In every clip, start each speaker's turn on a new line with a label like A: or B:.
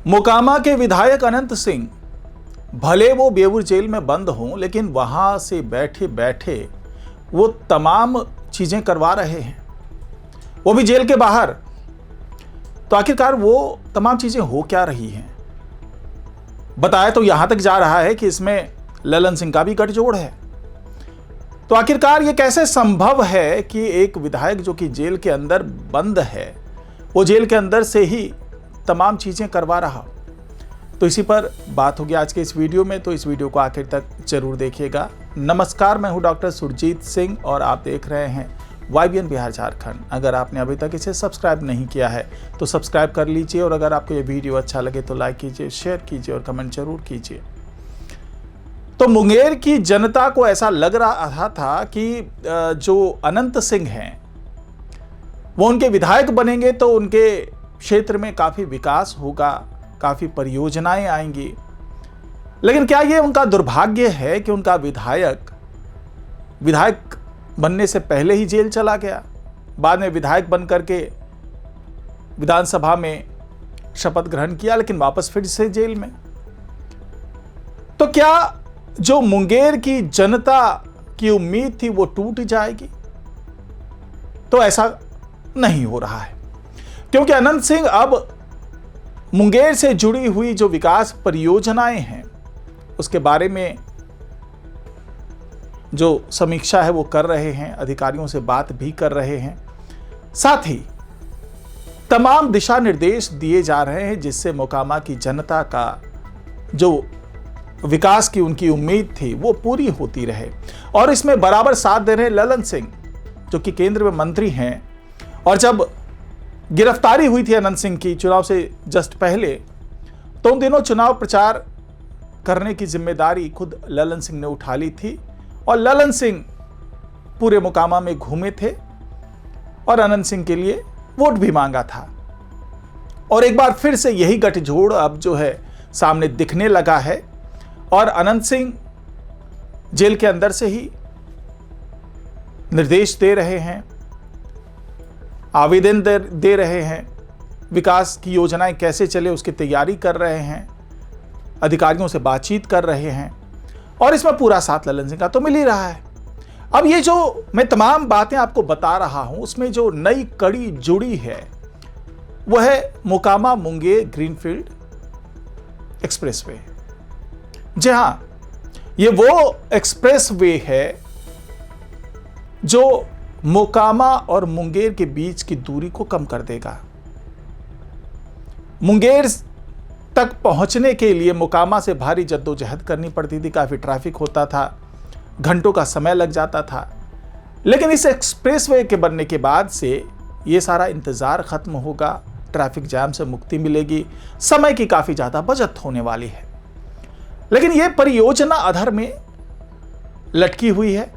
A: मोकामा के विधायक अनंत सिंह भले वो बेऊर जेल में बंद हों, लेकिन वहां से बैठे बैठे वो तमाम चीजें करवा रहे हैं, वो भी जेल के बाहर। तो आखिरकार वो तमाम चीजें हो क्या रही हैं? बताया तो यहां तक जा रहा है कि इसमें ललन सिंह का भी गठजोड़ है। तो आखिरकार ये कैसे संभव है कि एक विधायक जो कि जेल के अंदर बंद है, वो जेल के अंदर से ही तमाम चीजें करवा रहा? तो इसी पर बात होगी आज के इस वीडियो में, तो इस वीडियो को आखिर तक जरूर देखिएगा। नमस्कार, मैं हूं डॉक्टर सुरजीत सिंह और आप देख रहे हैं YBN बिहार झारखंड। अगर आपने अभी तक इसे सब्सक्राइब नहीं किया है तो सब्सक्राइब कर लीजिए, और अगर आपको ये वीडियो अच्छा लगे तो लाइक कीजिए, शेयर कीजिए और कमेंट जरूर कीजिए। तो मुंगेर की जनता को ऐसा लग रहा था कि जो अनंत सिंह हैं वो उनके विधायक बनेंगे तो उनके क्षेत्र में काफी विकास होगा, काफी परियोजनाएं आएंगी। लेकिन क्या ये उनका दुर्भाग्य है कि उनका विधायक बनने से पहले ही जेल चला गया, बाद में विधायक बन करके विधानसभा में शपथ ग्रहण किया, लेकिन वापस फिर से जेल में? तो क्या जो मुंगेर की जनता की उम्मीद थी वो टूट जाएगी? तो ऐसा नहीं हो रहा है, क्योंकि अनंत सिंह अब मुंगेर से जुड़ी हुई जो विकास परियोजनाएं हैं उसके बारे में जो समीक्षा है वो कर रहे हैं, अधिकारियों से बात भी कर रहे हैं, साथ ही तमाम दिशा निर्देश दिए जा रहे हैं जिससे मोकामा की जनता का जो विकास की उनकी उम्मीद थी वो पूरी होती रहे। और इसमें बराबर साथ दे रहे ललन सिंह जो कि केंद्र में मंत्री हैं, और जब गिरफ्तारी हुई थी अनंत सिंह की चुनाव से जस्ट पहले, तो उन दिनों चुनाव प्रचार करने की जिम्मेदारी खुद ललन सिंह ने उठा ली थी, और ललन सिंह पूरे मोकामा में घूमे थे और अनंत सिंह के लिए वोट भी मांगा था। और एक बार फिर से यही गठजोड़ अब जो है सामने दिखने लगा है, और अनंत सिंह जेल के अंदर से ही निर्देश दे रहे हैं, आवेदन दे रहे हैं, विकास की योजनाएं कैसे चले उसकी तैयारी कर रहे हैं, अधिकारियों से बातचीत कर रहे हैं, और इसमें पूरा साथ ललन सिंह का तो मिल ही रहा है। अब ये जो मैं तमाम बातें आपको बता रहा हूं उसमें जो नई कड़ी जुड़ी है वो है मोकामा मुंगेर ग्रीनफील्ड एक्सप्रेसवे। जी हां, ये वो एक्सप्रेसवे है जो मोकामा और मुंगेर के बीच की दूरी को कम कर देगा। मुंगेर तक पहुंचने के लिए मोकामा से भारी जद्दोजहद करनी पड़ती थी, काफी ट्रैफिक होता था, घंटों का समय लग जाता था। लेकिन इस एक्सप्रेसवे के बनने के बाद से ये सारा इंतजार खत्म होगा, ट्रैफिक जाम से मुक्ति मिलेगी, समय की काफी ज्यादा बचत होने वाली है। लेकिन यह परियोजना अधर में लटकी हुई है,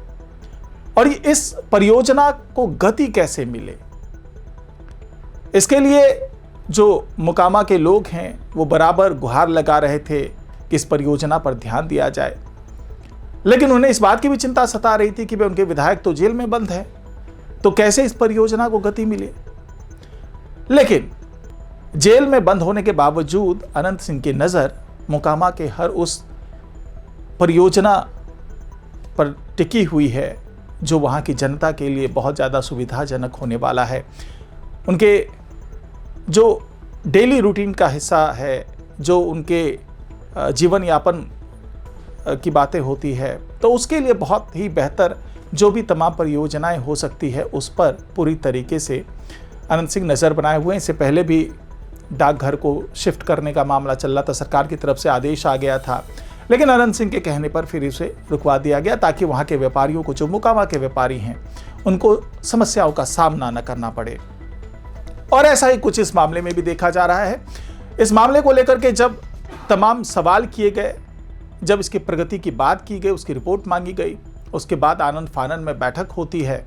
A: और इस परियोजना को गति कैसे मिले, इसके लिए जो मोकामा के लोग हैं वो बराबर गुहार लगा रहे थे कि इस परियोजना पर ध्यान दिया जाए। लेकिन उन्हें इस बात की भी चिंता सता रही थी कि वे उनके विधायक तो जेल में बंद है, तो कैसे इस परियोजना को गति मिले। लेकिन जेल में बंद होने के बावजूद अनंत सिंह की नजर मोकामा के हर उस परियोजना पर टिकी हुई है जो वहाँ की जनता के लिए बहुत ज़्यादा सुविधाजनक होने वाला है। उनके जो डेली रूटीन का हिस्सा है, जो उनके जीवन यापन की बातें होती है, तो उसके लिए बहुत ही बेहतर जो भी तमाम परियोजनाएं हो सकती है उस पर पूरी तरीके से अनंत सिंह नज़र बनाए हुए हैं। इससे पहले भी डाकघर को शिफ्ट करने का मामला चल रहा था, सरकार की तरफ से आदेश आ गया था, लेकिन अनंत सिंह के कहने पर फिर इसे रुकवा दिया गया ताकि वहाँ के व्यापारियों को, जो मोकामा के व्यापारी हैं, उनको समस्याओं का सामना न करना पड़े। और ऐसा ही कुछ इस मामले में भी देखा जा रहा है। इस मामले को लेकर के जब तमाम सवाल किए गए, जब इसकी प्रगति की बात की गई, उसकी रिपोर्ट मांगी गई, उसके बाद आनंद फानन में बैठक होती है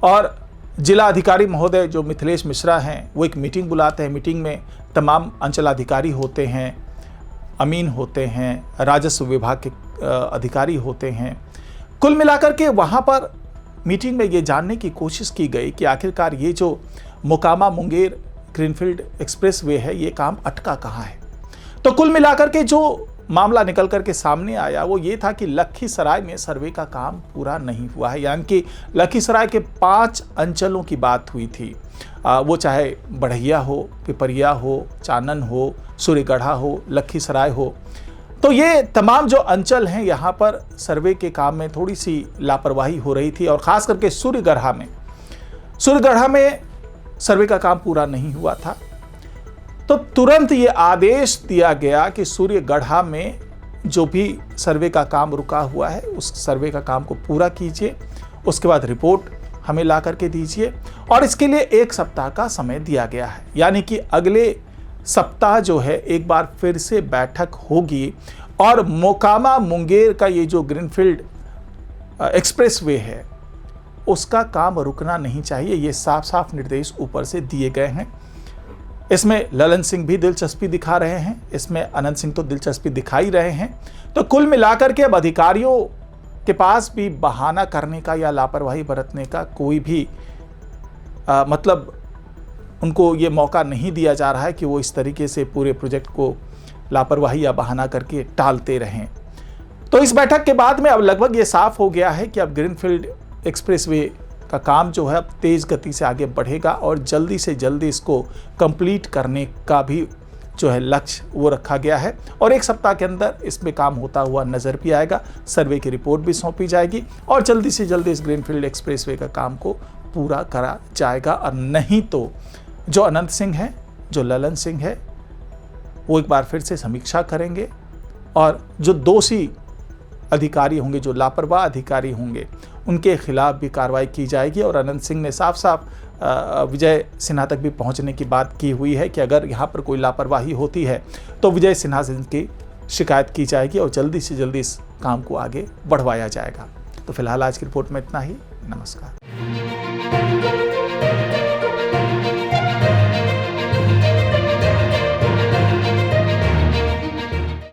A: और जिला अधिकारी महोदय जो मिथिलेश मिश्रा हैं वो एक मीटिंग बुलाते हैं। मीटिंग में तमाम अंचलाधिकारी होते हैं, अमीन होते हैं, राजस्व विभाग के अधिकारी होते हैं। कुल मिलाकर के वहाँ पर मीटिंग में ये जानने की कोशिश की गई कि आखिरकार ये जो मोकामा मुंगेर ग्रीनफील्ड एक्सप्रेसवे है, ये काम अटका कहाँ है। तो कुल मिलाकर के जो मामला निकल करके सामने आया वो ये था कि लखीसराय में सर्वे का काम पूरा नहीं हुआ है। यानी कि लखीसराय के 5 अंचलों की बात हुई थी, वो चाहे बढ़ैया हो, पिपरिया हो, चानन हो, सूर्यगढ़ा हो, लखीसराय हो। तो ये तमाम जो अंचल हैं यहाँ पर सर्वे के काम में थोड़ी सी लापरवाही हो रही थी, और ख़ास करके सूर्यगढ़ा में सर्वे का काम पूरा नहीं हुआ था। तो तुरंत ये आदेश दिया गया कि सूर्यगढ़ा में जो भी सर्वे का काम रुका हुआ है उस सर्वे का काम को पूरा कीजिए, उसके बाद रिपोर्ट हमें ला करके दीजिए, और इसके लिए 1 सप्ताह का समय दिया गया है। यानी कि अगले सप्ताह जो है एक बार फिर से बैठक होगी, और मोकामा मुंगेर का ये जो ग्रीनफील्ड एक्सप्रेसवे है उसका काम रुकना नहीं चाहिए। ये साफ साफ निर्देश ऊपर से दिए गए हैं। इसमें ललन सिंह भी दिलचस्पी दिखा रहे हैं, इसमें अनंत सिंह तो दिलचस्पी दिखा ही रहे हैं। तो कुल मिलाकर के अब अधिकारियों के पास भी बहाना करने का या लापरवाही बरतने का कोई भी मतलब उनको ये मौका नहीं दिया जा रहा है कि वो इस तरीके से पूरे प्रोजेक्ट को लापरवाही या बहाना करके टालते रहें। तो इस बैठक के बाद में अब लगभग ये साफ हो गया है कि अब ग्रीनफील्ड एक्सप्रेसवे का काम जो है अब तेज़ गति से आगे बढ़ेगा, और जल्दी से जल्दी इसको कंप्लीट करने का भी जो है लक्ष्य वो रखा गया है, और 1 सप्ताह के अंदर इसमें काम होता हुआ नज़र भी आएगा। सर्वे की रिपोर्ट भी सौंपी जाएगी, और जल्दी से जल्दी इस ग्रीनफील्ड एक्सप्रेसवे का काम को पूरा करा जाएगा। और नहीं तो जो अनंत सिंह है, जो ललन सिंह है, वो एक बार फिर से समीक्षा करेंगे, और जो दोषी अधिकारी होंगे, जो लापरवाह अधिकारी होंगे, उनके खिलाफ भी कार्रवाई की जाएगी। और अनंत सिंह ने साफ साफ विजय सिन्हा तक भी पहुंचने की बात की हुई है कि अगर यहाँ पर कोई लापरवाही होती है तो विजय सिन्हा से इनकी शिकायत की जाएगी, और जल्दी से जल्दी इस काम को आगे बढ़वाया जाएगा। तो फिलहाल आज की रिपोर्ट में इतना ही। नमस्कार।